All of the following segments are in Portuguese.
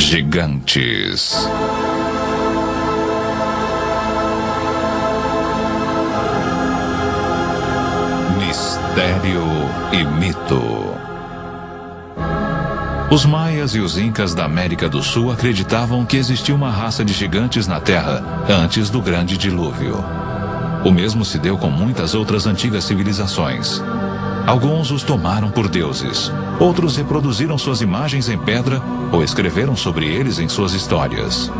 Gigantes. Mistério e mito. Os maias e os incas da América do Sul acreditavam que existia uma raça de gigantes na Terra antes do grande dilúvio. O mesmo se deu com muitas outras antigas civilizações. Alguns os tomaram por deuses, outros reproduziram suas imagens em pedra ou escreveram sobre eles em suas histórias.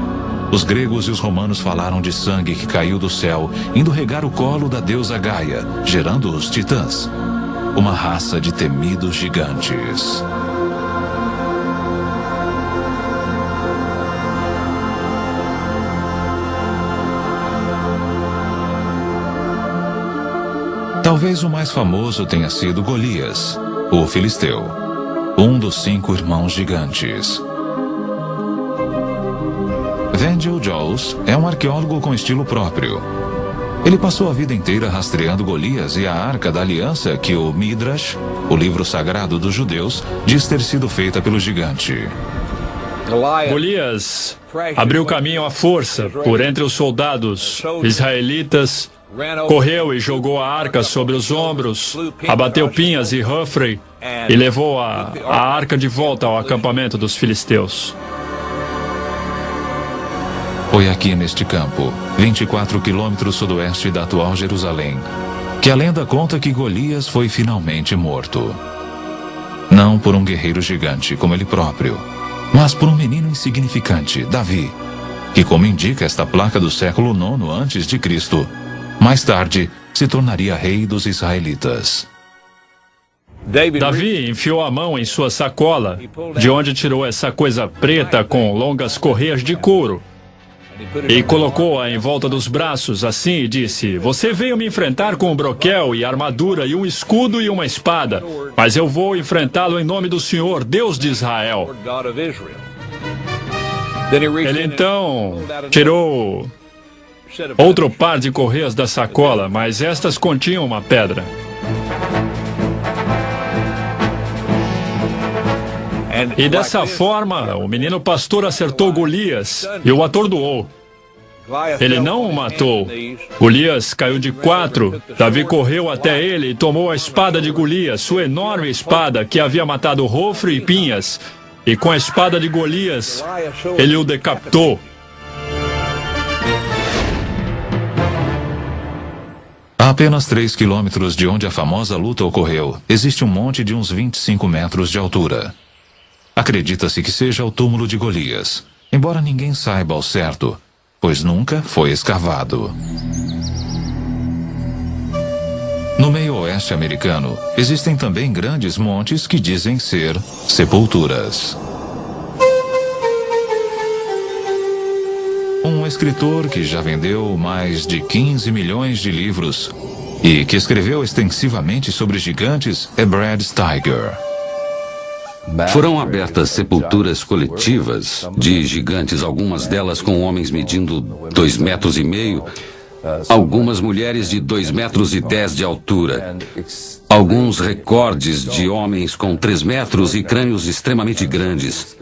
Os gregos e os romanos falaram de sangue que caiu do céu, indo regar o colo da deusa Gaia, gerando os titãs, uma raça de temidos gigantes. Talvez o mais famoso tenha sido Golias, o filisteu, um dos 5 irmãos gigantes. Vangel Jones é um arqueólogo com estilo próprio. Ele passou a vida inteira rastreando Golias e a Arca da Aliança que o Midrash, o livro sagrado dos judeus, diz ter sido feita pelo gigante. Golias abriu caminho à força por entre os soldados israelitas, correu e jogou a arca sobre os ombros, abateu Pinhas e Humphrey e levou a arca de volta ao acampamento dos filisteus. Foi aqui neste campo, 24 quilômetros sudoeste da atual Jerusalém, que a lenda conta que Golias foi finalmente morto. Não por um guerreiro gigante como ele próprio, mas por um menino insignificante, Davi, que, como indica esta placa do século IX a.C., mais tarde se tornaria rei dos israelitas. Davi enfiou a mão em sua sacola, de onde tirou essa coisa preta com longas correias de couro, e colocou-a em volta dos braços assim e disse: "Você veio me enfrentar com um broquel e armadura e um escudo e uma espada, mas eu vou enfrentá-lo em nome do Senhor, Deus de Israel." Ele então tirou outro par de correias da sacola, mas estas continham uma pedra. E dessa forma, o menino pastor acertou Golias e o atordoou. Ele não o matou. Golias caiu de 4. Davi correu até ele e tomou a espada de Golias, sua enorme espada que havia matado Hofre e Pinhas. E com a espada de Golias, ele o decapitou. A apenas 3 quilômetros de onde a famosa luta ocorreu, existe um monte de uns 25 metros de altura. Acredita-se que seja o túmulo de Golias, embora ninguém saiba ao certo, pois nunca foi escavado. No meio oeste americano, existem também grandes montes que dizem ser sepulturas. Um escritor que já vendeu mais de 15 milhões de livros e que escreveu extensivamente sobre gigantes é Brad Steiger. Foram abertas sepulturas coletivas de gigantes, algumas delas com homens medindo 2,5 metros, algumas mulheres de 2,10 metros de altura, alguns recordes de homens com 3 metros e crânios extremamente grandes.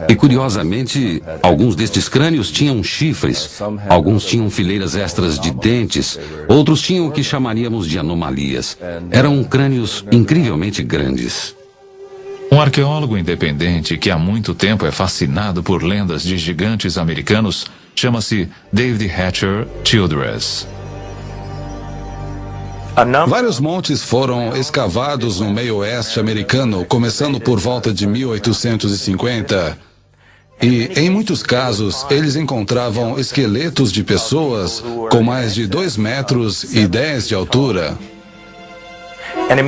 E curiosamente, alguns destes crânios tinham chifres, alguns tinham fileiras extras de dentes, outros tinham o que chamaríamos de anomalias. Eram crânios incrivelmente grandes. Um arqueólogo independente que há muito tempo é fascinado por lendas de gigantes americanos chama-se David Hatcher Childress. Vários montes foram escavados no meio oeste americano, começando por volta de 1850. E, em muitos casos, eles encontravam esqueletos de pessoas com mais de 2,10 metros de altura.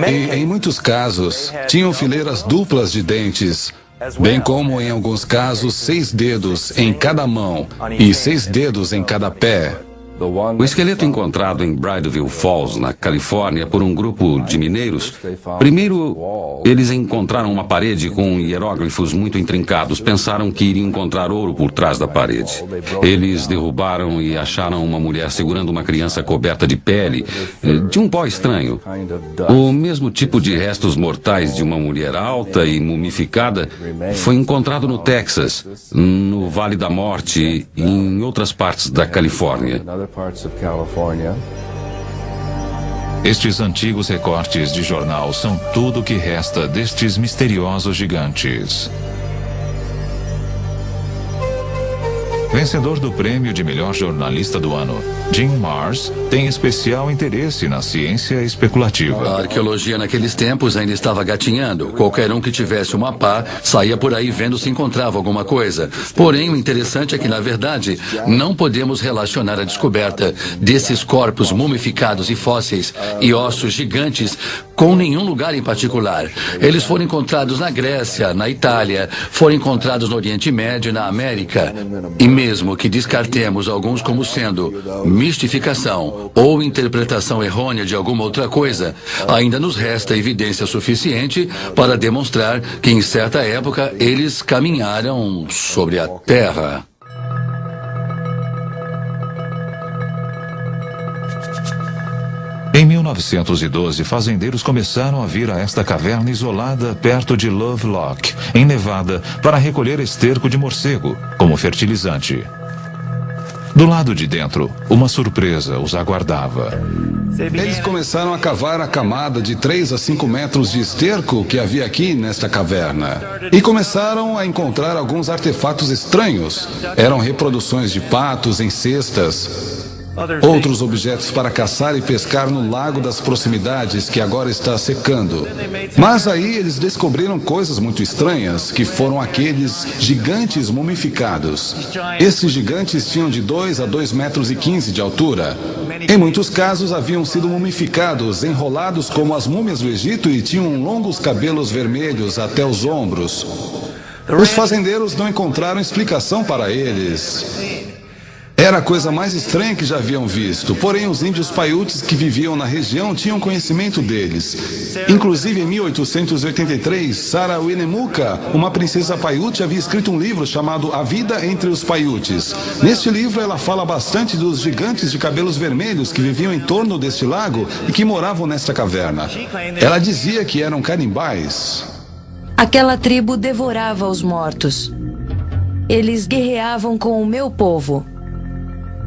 E, em muitos casos, tinham fileiras duplas de dentes, bem como, em alguns casos, 6 dedos em cada mão e 6 dedos em cada pé. O esqueleto encontrado em Bridalveil Falls, na Califórnia, por um grupo de mineiros. Primeiro, eles encontraram uma parede com hieróglifos muito intrincados. Pensaram que iriam encontrar ouro por trás da parede. Eles derrubaram e acharam uma mulher segurando uma criança coberta de pele, de um pó estranho. O mesmo tipo de restos mortais de uma mulher alta e mumificada foi encontrado no Texas, no Vale da Morte e em outras partes da Califórnia. Estes antigos recortes de jornal são tudo o que resta destes misteriosos gigantes. Vencedor do prêmio de melhor jornalista do ano, Jim Marrs tem especial interesse na ciência especulativa. A arqueologia naqueles tempos ainda estava gatinhando. Qualquer um que tivesse uma pá saía por aí vendo se encontrava alguma coisa. Porém, o interessante é que, na verdade, não podemos relacionar a descoberta desses corpos mumificados e fósseis e ossos gigantes com nenhum lugar em particular. Eles foram encontrados na Grécia, na Itália, foram encontrados no Oriente Médio e na América. E mesmo que descartemos alguns como sendo mistificação ou interpretação errônea de alguma outra coisa, ainda nos resta evidência suficiente para demonstrar que em certa época eles caminharam sobre a Terra. Em 1912, fazendeiros começaram a vir a esta caverna isolada perto de Lovelock, em Nevada, para recolher esterco de morcego, como fertilizante. Do lado de dentro, uma surpresa os aguardava. Eles começaram a cavar a camada de 3 a 5 metros de esterco que havia aqui nesta caverna. E começaram a encontrar alguns artefatos estranhos. Eram reproduções de patos em cestas. Outros objetos para caçar e pescar no lago das proximidades, que agora está secando. Mas aí eles descobriram coisas muito estranhas, que foram aqueles gigantes mumificados. Esses gigantes tinham de 2 a 2,15 metros de altura. Em muitos casos haviam sido mumificados, enrolados como as múmias do Egito e tinham longos cabelos vermelhos até os ombros. Os fazendeiros não encontraram explicação para eles. Era a coisa mais estranha que já haviam visto, porém os índios Paiutes que viviam na região tinham conhecimento deles. Inclusive em 1883, Sarah Winnemucca, uma princesa Paiute, havia escrito um livro chamado A Vida entre os Paiutes. Neste livro ela fala bastante dos gigantes de cabelos vermelhos que viviam em torno deste lago e que moravam nesta caverna. Ela dizia que eram canibais. Aquela tribo devorava os mortos. Eles guerreavam com o meu povo.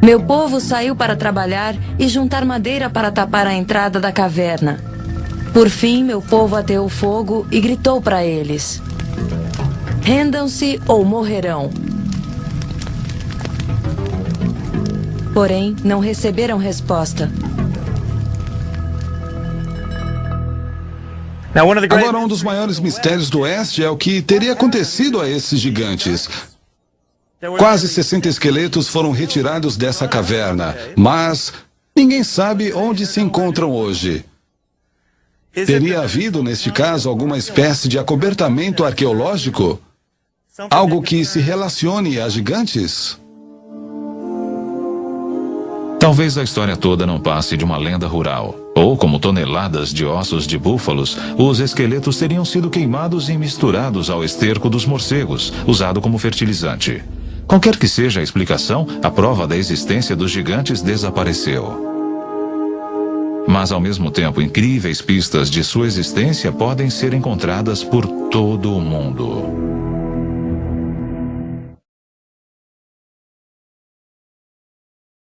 Meu povo saiu para trabalhar e juntar madeira para tapar a entrada da caverna. Por fim, meu povo ateou fogo e gritou para eles: rendam-se ou morrerão. Porém, não receberam resposta. Agora, um dos maiores mistérios do Oeste é o que teria acontecido a esses gigantes. Quase 60 esqueletos foram retirados dessa caverna, mas ninguém sabe onde se encontram hoje. Teria havido, neste caso, alguma espécie de acobertamento arqueológico? Algo que se relacione a gigantes? Talvez a história toda não passe de uma lenda rural. Ou, como toneladas de ossos de búfalos, os esqueletos teriam sido queimados e misturados ao esterco dos morcegos, usado como fertilizante. Qualquer que seja a explicação, a prova da existência dos gigantes desapareceu. Mas, ao mesmo tempo, incríveis pistas de sua existência podem ser encontradas por todo o mundo.